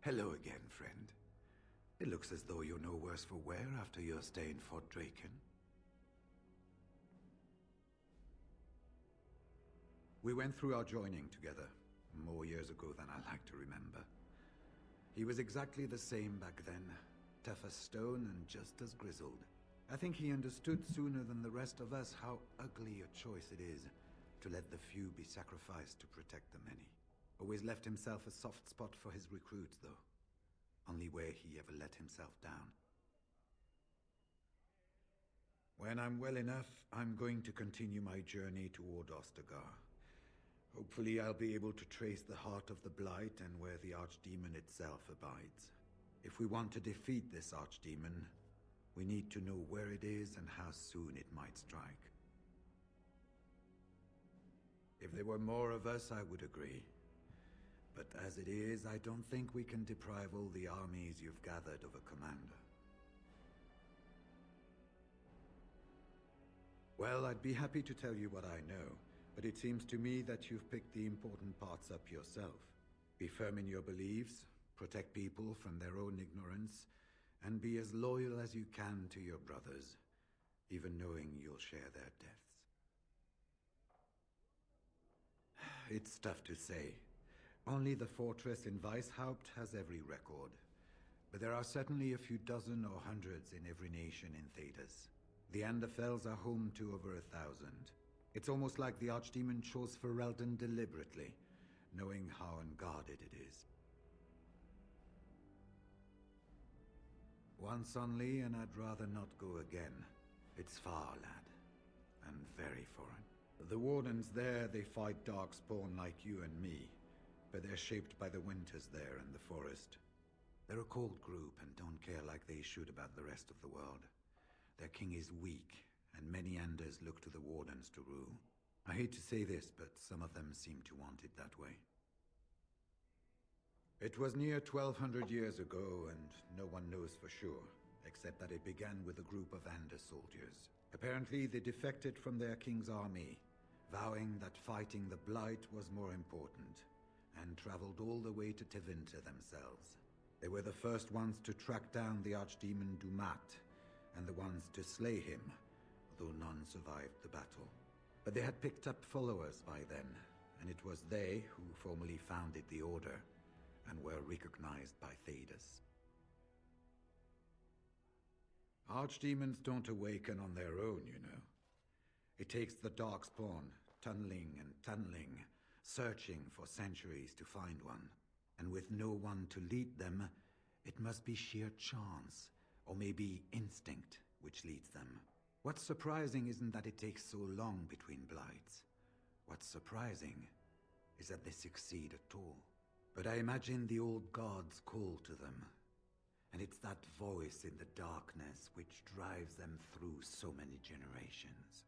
Hello again, friend. It looks as though you're no worse for wear after your stay in Fort Draken. We went through our joining together, more years ago than I like to remember. He was exactly the same back then, tough as stone and just as grizzled. I think he understood sooner than the rest of us how ugly a choice it is to let the few be sacrificed to protect the many. Always left himself a soft spot for his recruits, though. Only where he ever let himself down. When I'm well enough, I'm going to continue my journey toward Ostagar. Hopefully I'll be able to trace the heart of the Blight and where the Archdemon itself abides. If we want to defeat this Archdemon, we need to know where it is and how soon it might strike. If there were more of us, I would agree. But as it is, I don't think we can deprive all the armies you've gathered of a commander. Well, I'd be happy to tell you what I know, but it seems to me that you've picked the important parts up yourself. Be firm in your beliefs, protect people from their own ignorance, and be as loyal as you can to your brothers, even knowing you'll share their deaths. It's tough to say. Only the fortress in Weishaupt has every record. But there are certainly a few dozen or hundreds in every nation in Thedas. The Anderfells are home to over 1,000. It's almost like the Archdemon chose Ferelden deliberately, knowing how unguarded it is. Once only, and I'd rather not go again. It's far, lad, and very foreign. The Wardens there, they fight Darkspawn like you and me, but they're shaped by the winters there and the forest. They're a cold group and don't care like they should about the rest of the world. Their king is weak, and many Anders look to the Wardens to rule. I hate to say this, but some of them seem to want it that way. It was near 1,200 years ago, and no one knows for sure, except that it began with a group of Ander soldiers. Apparently, they defected from their king's army, vowing that fighting the Blight was more important, and traveled all the way to Tevinter themselves. They were the first ones to track down the Archdemon Dumat, and the ones to slay him, though none survived the battle. But they had picked up followers by then, and it was they who formally founded the Order, and were recognized by Thedas. Archdemons don't awaken on their own, you know. It takes the Darkspawn, tunneling and tunneling, searching for centuries to find one. And with no one to lead them, it must be sheer chance, or maybe instinct, which leads them. What's surprising isn't that it takes so long between blights. What's surprising is that they succeed at all. But I imagine the old gods call to them, and it's that voice in the darkness which drives them through so many generations.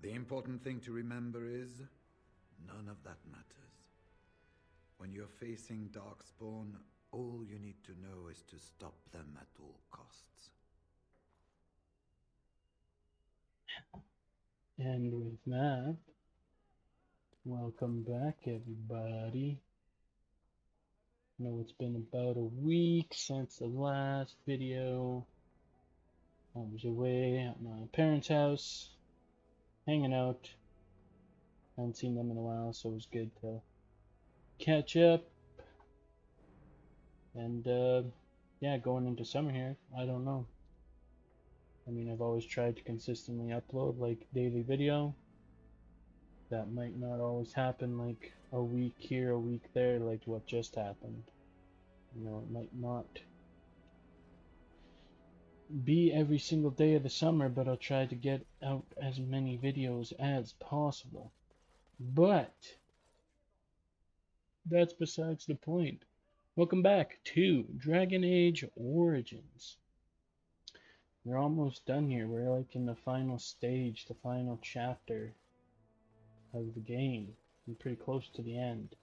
The important thing to remember is, none of that matters. When you're facing Darkspawn, all you need to know is to stop them at all costs. And with that, welcome back, everybody. I know it's been about a week since the last video. I was away at my parents' house, hanging out. I haven't seen them in a while, so it was good to catch up. And yeah, going into summer here, I don't know. I mean, I've always tried to consistently upload like daily video. That might not always happen, like a week here, a week there, like what just happened. You know, it might not be every single day of the summer, but I'll try to get out as many videos as possible. But that's besides the point. Welcome back to Dragon Age Origins. We're almost done here. We're like in the final stage, the final chapter of the game. We're pretty close to the end.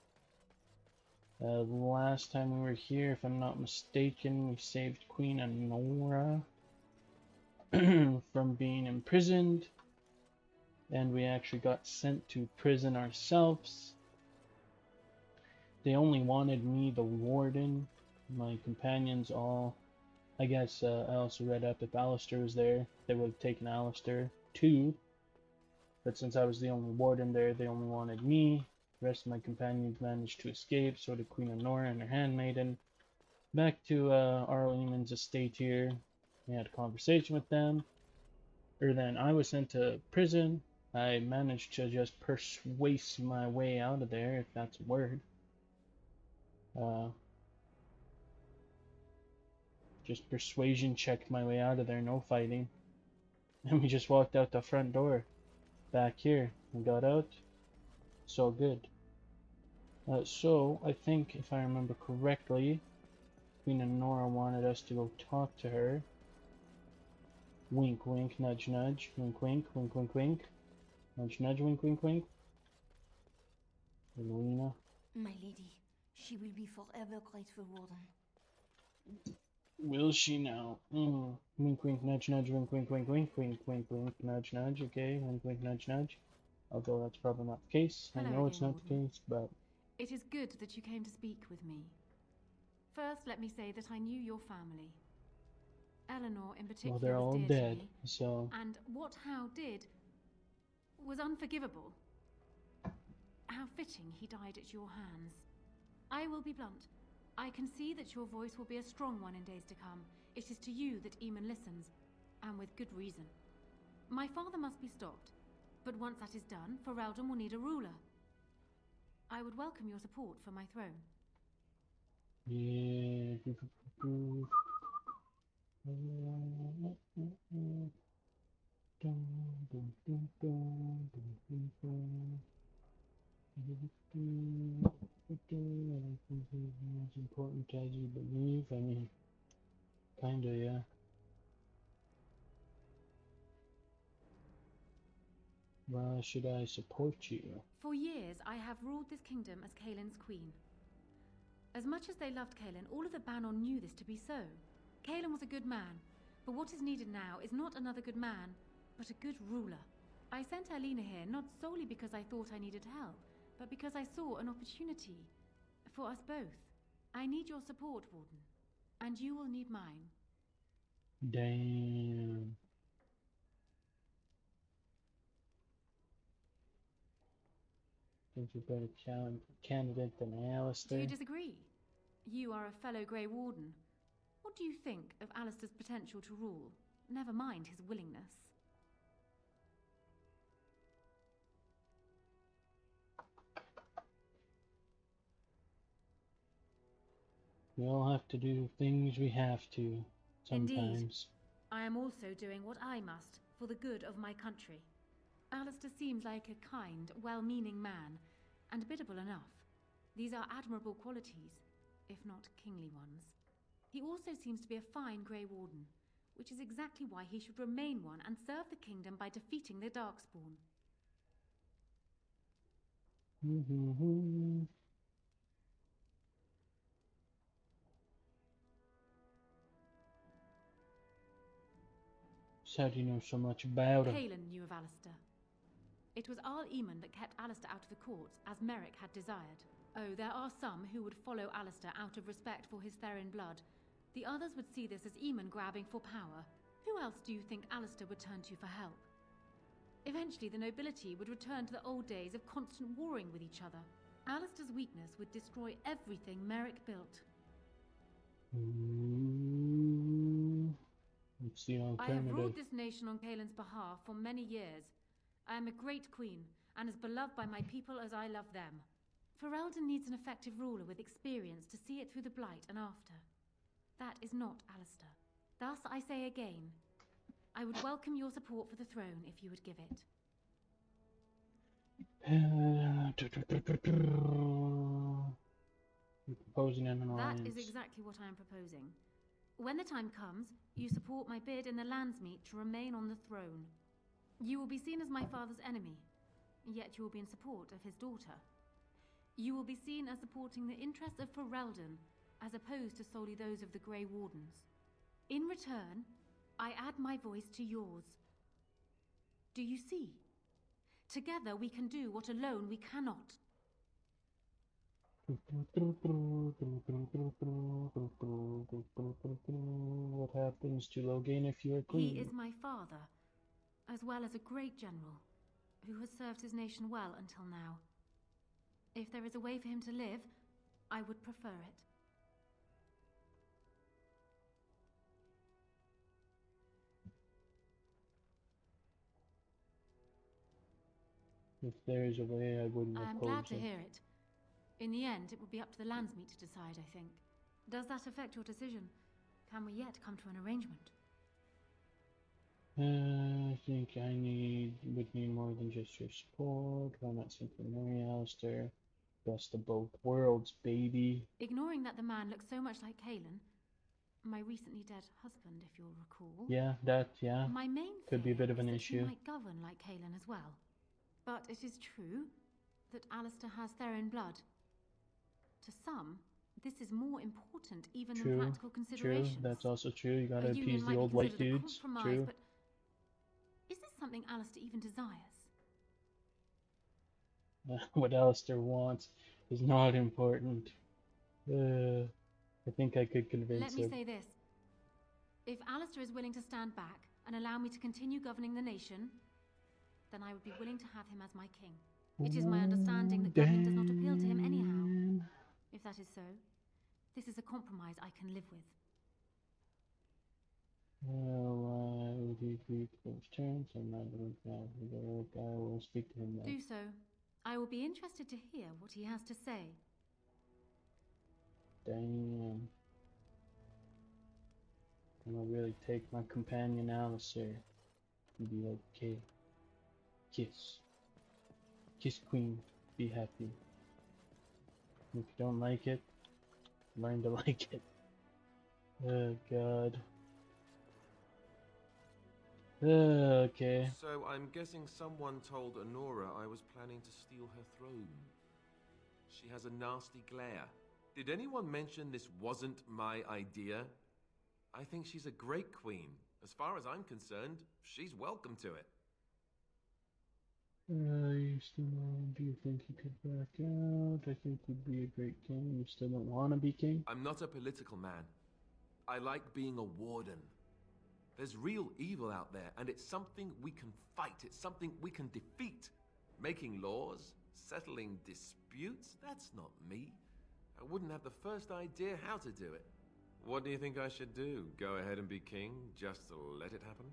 The last time we were here, if I'm not mistaken, we saved Queen Anora from being imprisoned, and we actually got sent to prison ourselves. they only wanted me, the warden, my companions all. I guess I also read up if Alistair was there, they would have taken Alistair too. But since I was the only warden there, they only wanted me. The rest of my companions managed to escape, so did Queen Anora and her handmaiden. Back to Arlene's estate here. We had a conversation with them. Then I was sent to prison. I managed to just persuade my way out of there, if that's a word. Just persuasion checked my way out of there, no fighting. And we just walked out the front door. Back here. We got out. So good. So, I think, if I remember correctly, Queen Anora wanted us to go talk to her. Wink, wink, nudge, nudge. Wink, wink, wink, wink, wink. Nudge, nudge, wink, wink, wink. Elena. My lady, she will be forever grateful, Warden. Will she now? Wink, wink, nudge, nudge, wink, wink, wink, wink, wink, wink, wink, nudge, nudge. Okay, wink, wink, nudge, nudge. Although that's probably not the case. Hello I know it's again, not the Warden. case, but It is good that you came to speak with me. First, let me say that I knew your family. Eleanor, in particular, well, they're all was dear dead. to me, So and what Hal did was unforgivable. How fitting he died at your hands. I will be blunt. I can see that your voice will be a strong one in days to come. It is to you that Eamon listens, and with good reason. My father must be stopped, but once that is done, Ferelden will need a ruler. I would welcome your support for my throne. yeah. As important as you believe. I mean, kinda, yeah. Why should I support you? For years, I have ruled this kingdom as Kaelin's queen. As much as they loved Kaelin, all of the Banon knew this to be so. Kaelin was a good man, but what is needed now is not another good man, but a good ruler. I sent Alina here not solely because I thought I needed help, but because I saw an opportunity for us both. I need your support, Warden, and you will need mine. Damn. Think you're a better candidate than Do Alistair? you disagree? You are a fellow Grey Warden. What do you think of Alistair's potential to rule? Never mind his willingness. We all have to do things we have to, sometimes. Indeed. I am also doing what I must for the good of my country. Alistair seems like a kind, well-meaning man, and biddable enough. These are admirable qualities, if not kingly ones. He also seems to be a fine Grey Warden, which is exactly why he should remain one and serve the kingdom by defeating the Darkspawn. So how do you know so much about him? Kaelin knew of Alistair. It was Arl Eamon that kept Alistair out of the courts, as Merrick had desired. Oh, there are some who would follow Alistair out of respect for his Therin blood. The others would see this as Eamon grabbing for power. Who else do you think Alistair would turn to for help? Eventually, the nobility would return to the old days of constant warring with each other. Alistair's weakness would destroy everything Merrick built. What's the I have alternative? ruled this nation on Kaelin's behalf for many years. I am a great queen, and as beloved by my people as I love them. Ferelden needs an effective ruler with experience to see it through the Blight and after. That is not Alistair. Thus, I say again, I would welcome your support for the throne if you would give it. You're proposing an alliance. That is exactly what I am proposing. When the time comes, you support my bid in the Landsmeet to remain on the throne. You will be seen as my father's enemy, yet you will be in support of his daughter. You will be seen as supporting the interests of Ferelden, as opposed to solely those of the Grey Wardens. In return, I add my voice to yours. Do you see? Together we can do what alone we cannot. What happens to Loghain if you are He queen? is my father, as well as a great general, who has served his nation well until now. If there is a way for him to live, I would prefer it. If there is a way, I wouldn't I am oppose glad to it. hear it. In the end, it would be up to the Landsmeet to decide, I think. Does that affect your decision? Can we yet come to an arrangement? I think would need more than just your support. Why not simply marry Alistair? Best of both worlds, baby. Ignoring that the man looks so much like Kaelin, my recently dead husband, if you'll recall. Yeah, My main could be a bit of fear an is that he issue. might govern like Kaelin as well. But it is true that Alistair has Therin blood. To some, this is more important even than practical considerations. True, that's also true. You gotta A union appease might the be old white considered a dudes. compromise, True. but is this something Alistair even desires? What Alistair wants is not important. I think I could convince Let me him. say this. If Alistair is willing to stand back and allow me to continue governing the nation, then I would be willing to have him as my king. It is my understanding that governing does not appeal to him anyhow. If that is so, this is a compromise I can live with. Well, would he agree to those terms? I'm not going to I will speak to him then. Do so. I will be interested to hear what he has to say. Damn. I'm gonna really take my companion Alistair and be like, okay, kiss. Kiss queen, be happy. If you don't like it, learn to like it. Oh god. Okay. So I'm guessing someone told Anora I was planning to steal her throne. She has a nasty glare. Did anyone mention this wasn't my idea? I think she's a great queen. As far as I'm concerned, she's welcome to it. Do you think you could back out? I think you'd be a great king. You still don't want to be king? I'm not a political man. I like being a warden. There's real evil out there, and it's something we can fight. It's something we can defeat. Making laws, settling disputes, that's not me. I wouldn't have the first idea how to do it. What do you think I should do? Go ahead and be king, just to let it happen?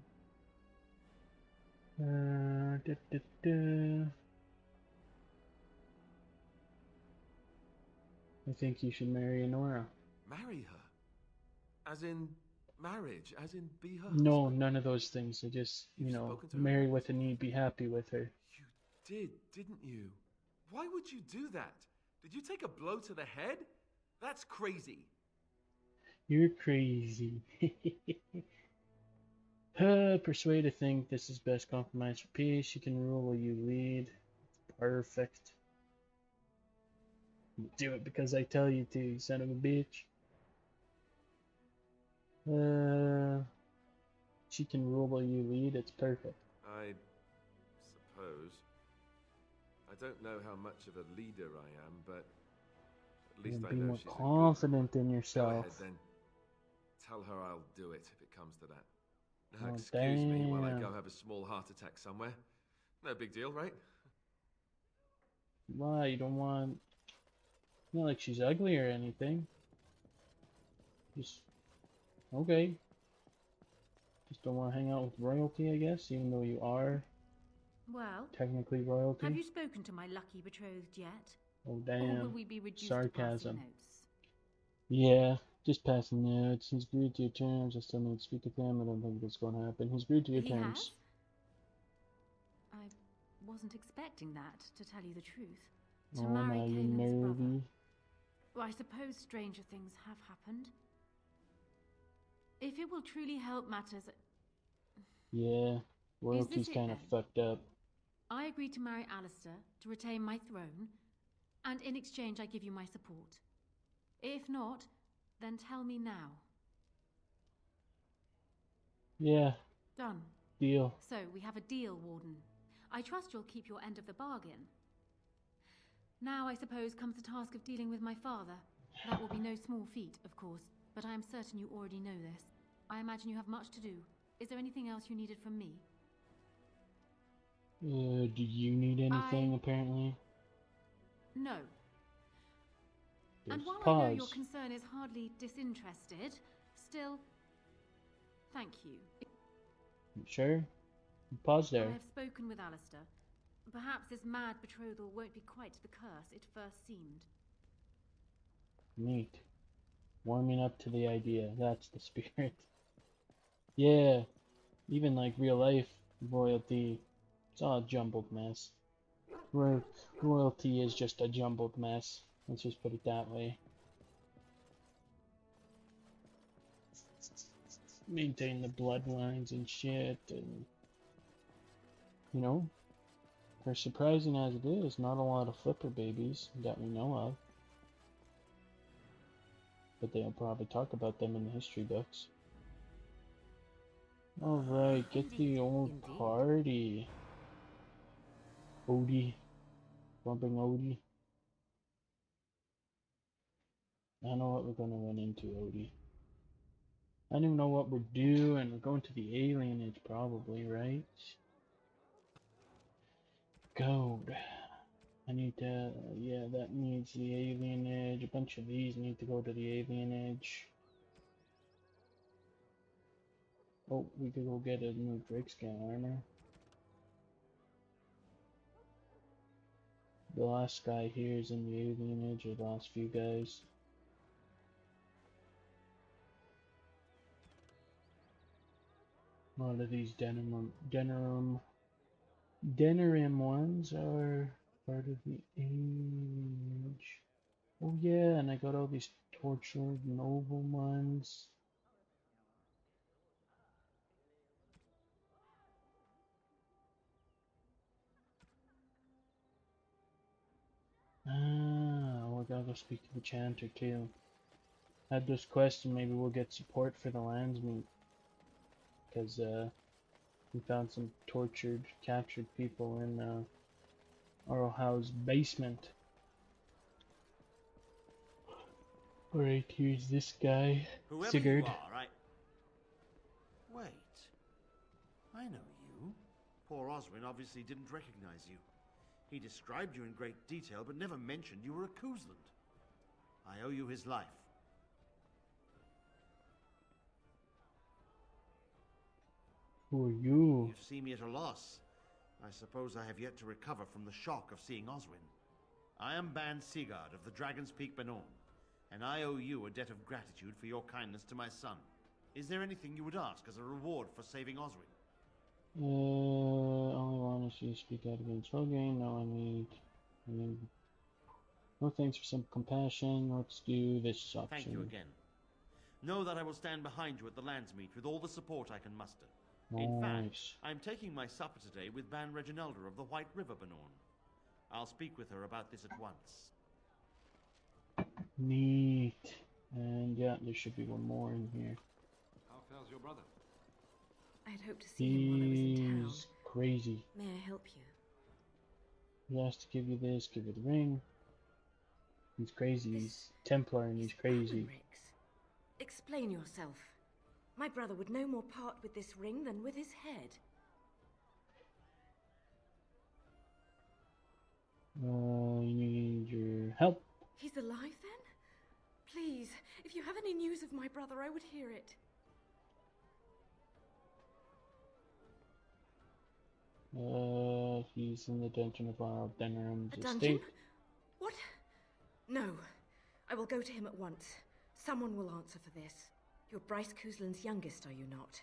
I think you should marry Anora. Marry her? As in marriage? As in be her No, husband? none of those things. I just, You've spoken to her marry about with it? a need, be happy with her. You did, didn't you? Why would you do that? Did you take a blow to the head? That's crazy. You're crazy. Persuade to think this is best compromise for peace. You can rule while you lead. Perfect. Do it because I tell you to, you son of a bitch. She can rule while you lead. It's perfect. I suppose. I don't know how much of a leader I am, but at least I Be know more she's a good confident in one. Go yourself. ahead then. Tell her I'll do it if it comes to that. Now, Oh, excuse me while I damn. go have a small heart attack somewhere. No big deal, right? Why? You don't want... Not like she's ugly or anything. Just... Okay. Just don't want to hang out with royalty, I guess, even though you are Well, technically royalty. have you spoken to my lucky betrothed yet? Oh, Or will damn. we be reduced Sarcasm. to passing notes? Yeah, just passing notes. He's agreed to your terms. I still need to speak with him. I don't think it's going to happen. He's agreed to your He terms. has? I wasn't expecting that, to tell you the truth. To Oh, marry now you're Kaelin's brother. nervy. Well, I suppose stranger things have happened. If it will truly help matters, Yeah, royalty's it kind of then? fucked up. I agree to marry Alistair to retain my throne, and in exchange I give you my support. If not, then tell me now. Yeah, Done. deal. So, we have a deal, Warden. I trust you'll keep your end of the bargain. Now, I suppose, comes the task of dealing with my father. That will be no small feat, of course, but I am certain you already know this. I imagine you have much to do. Is there anything else you needed from me? Do you need anything, apparently? No. And There's while pause. I know your concern is hardly disinterested, still, thank you. Sure? Pause there. I have spoken with Alistair. Perhaps this mad betrothal won't be quite the curse it first seemed. Neat. Warming up to the idea. That's the spirit. Yeah. Even like real life royalty, it's all a jumbled mess. Royalty is just a jumbled mess. Let's just put it that way. Maintain the bloodlines and shit, and you know, for surprising as it is, not a lot of flipper babies that we know of. But they'll probably talk about them in the history books. Alright, get the old party. Odie. Bumping Odie. I know what we're gonna run into, Odie. I don't even know what we're doing. We're going to the Alienage probably, right? Gold. I need to, yeah, that needs the Alienage. A bunch of these need to go to the Alienage. Oh, we could go get a new Drakescan armor. The last guy here is in the Alienage, or the last few guys. A lot of these Denerim ones are part of the age. Oh yeah, and I got all these tortured noble ones. Ah, we gotta go speak to the Chanter too. Had this quest and maybe we'll get support for the Landsmeet. Because we found some tortured, captured people in Orohau's basement. Alright, here's this guy, Whoever Sigurd. you are, Wait. I know you. Poor Oswin obviously didn't recognize you. He described you in great detail, but never mentioned you were a Cousland. I owe you his life. Who are you? You see me at a loss. I suppose I have yet to recover from the shock of seeing Oswin. I am Ban Sigurd of the Dragon's Peak Benorn, and I owe you a debt of gratitude for your kindness to my son. Is there anything you would ask as a reward for saving Oswin? Only want to see you speak out against Loghain. No, I need... No thanks for some compassion. Let's do this option. Thank you again. Know that I will stand behind you at the Landsmeet with all the support I can muster. In fact, I'm taking my supper today with Ban Reginalda of the White River Benorn. I'll speak with her about this at once. Neat. And yeah, there should be one more in here. How fares your brother? I had hoped to see him while I was in town. He's crazy. May I help you? He has to give you this, give you the ring. He's crazy. He's Templar and he's crazy. Explain yourself. My brother would no more part with this ring than with his head. You need your help. He's alive then? Please, if you have any news of my brother, I would hear it. He's in the dungeon of Wild Denerim's A dungeon? estate. What? No. I will go to him at once. Someone will answer for this. You're Bryce Cousland's youngest, are you not?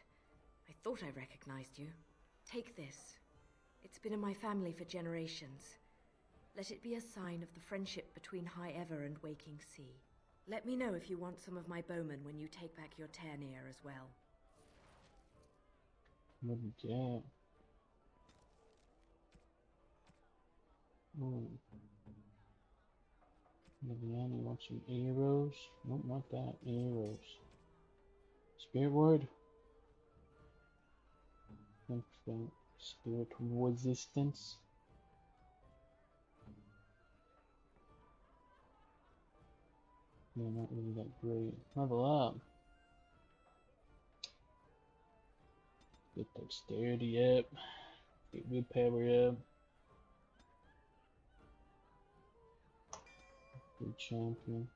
I thought I recognized you. Take this. It's been in my family for generations. Let it be a sign of the friendship between High Ever and Waking Sea. Let me know if you want some of my bowmen when you take back your Tairneer as well. What did you get? Oh. Loghain, you want some arrows? Nope, not that. Arrows. Spirit ward. Spirit resistance. Yeah, not really that great. Level up. Get dexterity up. Get willpower up. Good champion.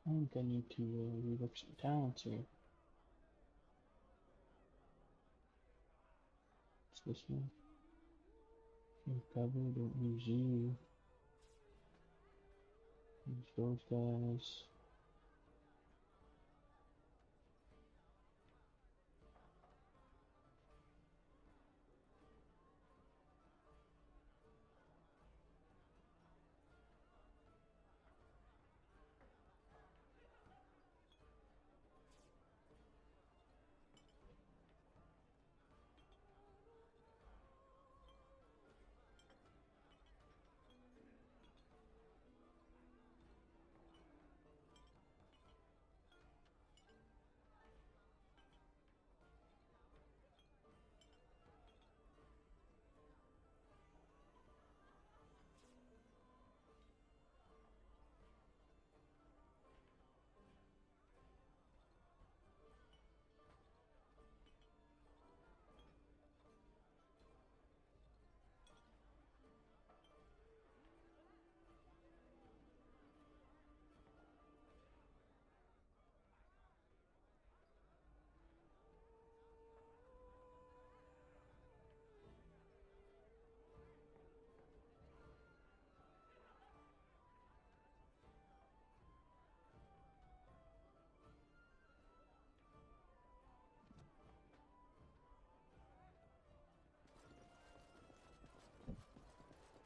I think I need to relook some talents here. What's this one? Recover, don't use you. Use those guys.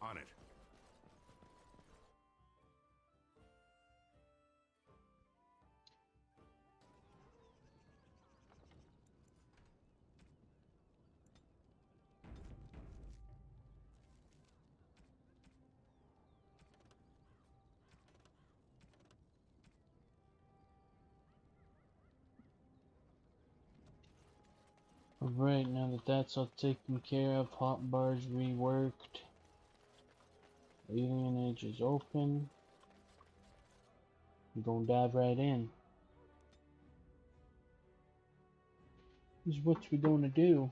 On it. Alright, now that that's all taken care of, hot bars reworked. Alienage is open. We're gonna dive right in. This is what we're gonna do.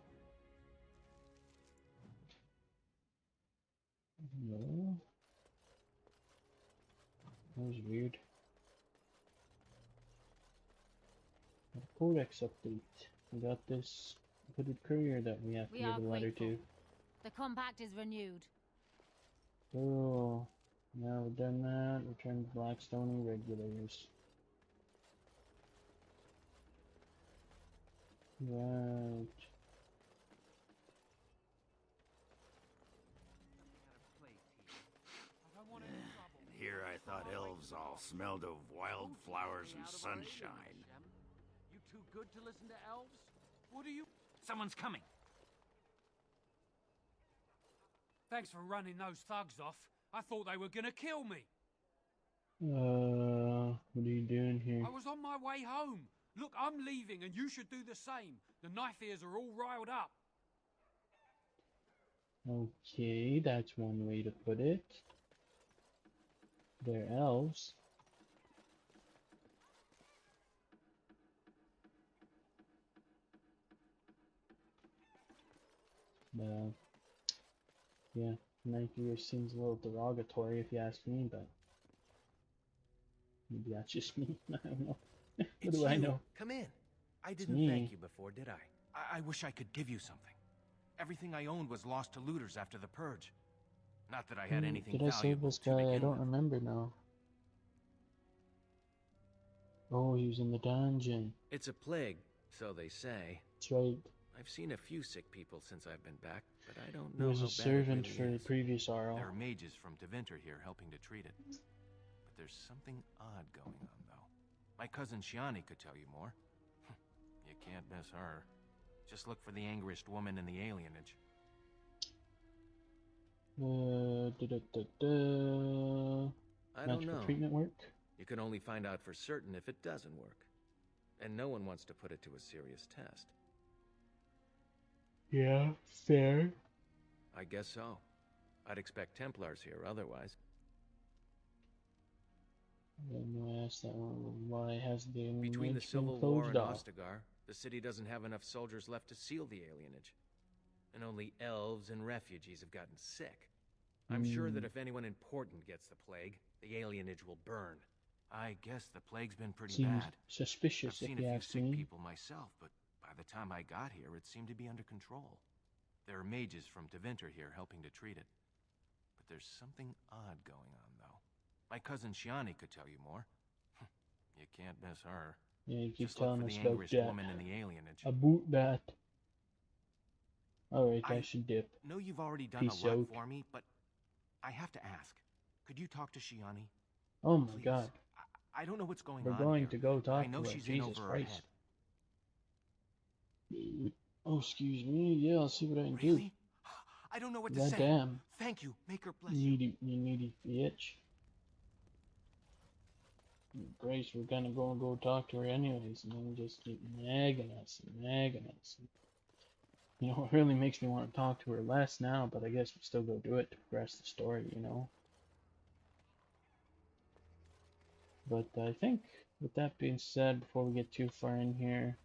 No. That was weird. Codex update. We got this hooded courier that we have to give a letter to. The compact is renewed. Oh, now we've done that. Return to Blackstone regulars. Right. And here I thought elves all smelled of wildflowers and sunshine. You too good to listen to elves? What are you? Someone's coming. Thanks for running those thugs off. I thought they were gonna kill me. What are you doing here? I was on my way home. Look, I'm leaving and you should do the same. The knife ears are all riled up. Okay, that's one way to put it. They're elves. Yeah, knife ear seems a little derogatory if you ask me, but maybe that's just me. I don't know. What do I know? Come in. I didn't me. thank you before, did I? I wish I could give you something. Everything I owned was lost to looters after the purge. Not that I had anything Did I save valuable this to guy? begin I don't with. remember now. Oh, he was in the dungeon. It's a plague, so they say. That's right. I've seen a few sick people since I've been back, but I don't He know was how a bad servant it for really the is. previous Arl. There are mages from Deventer here helping to treat it. But there's something odd going on, though. My cousin Shiani could tell you more. You can't miss her. Just look for the angriest woman in the alienage. I don't Magical know. treatment work? You can only find out for certain if it doesn't work. And no one wants to put it to a serious test. Yeah, fair. I guess so. I'd expect Templars here otherwise. Then I asked that one, why has the Between the alienage been Civil War closed and off? Ostagar, the city doesn't have enough soldiers left to seal the alienage. And only elves and refugees have gotten sick. I'm sure that if anyone important gets the plague, the alienage will burn. I guess the plague's been pretty Seems bad. suspicious, I've seen if a you few ask sick me. people myself, but by the time I got here, it seemed to be under control. There are mages from Deventer here helping to treat it. But there's something odd going on, though. My cousin Shiani could tell you more. You can't miss her. Yeah, you keep Just look telling for us the about angriest that. woman in the alienage. About that. Alright, I should dip. Know you've already done Peace a lot out. for me, but I have to ask. Could you talk to Shiani? Oh my Please. god. I don't know what's going We're on going here, to go but talk I know to her. she's in Jesus over Christ. her head. Oh, excuse me. Yeah, I'll see what I can Really? I don't know what do. to say. Goddamn. Thank you. Make her bless you. You needy bitch. Grace, we're gonna go talk to her anyways, and then just keep nagging us and nagging us. You know, it really makes me want to talk to her less now, but I guess we still go do it to progress the story, you know. But I think, with that being said, before we get too far in here,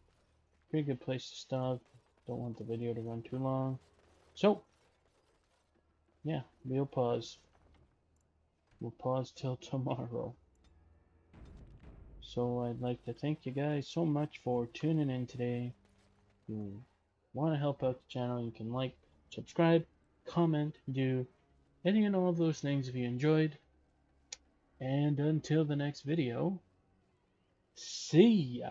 pretty good place to stop. Don't want the video to run too long. So, yeah, we'll pause. We'll pause till tomorrow. So I'd like to thank you guys so much for tuning in today. If you want to help out the channel, you can like, subscribe, comment, do any and all of those things if you enjoyed. And until the next video, see ya!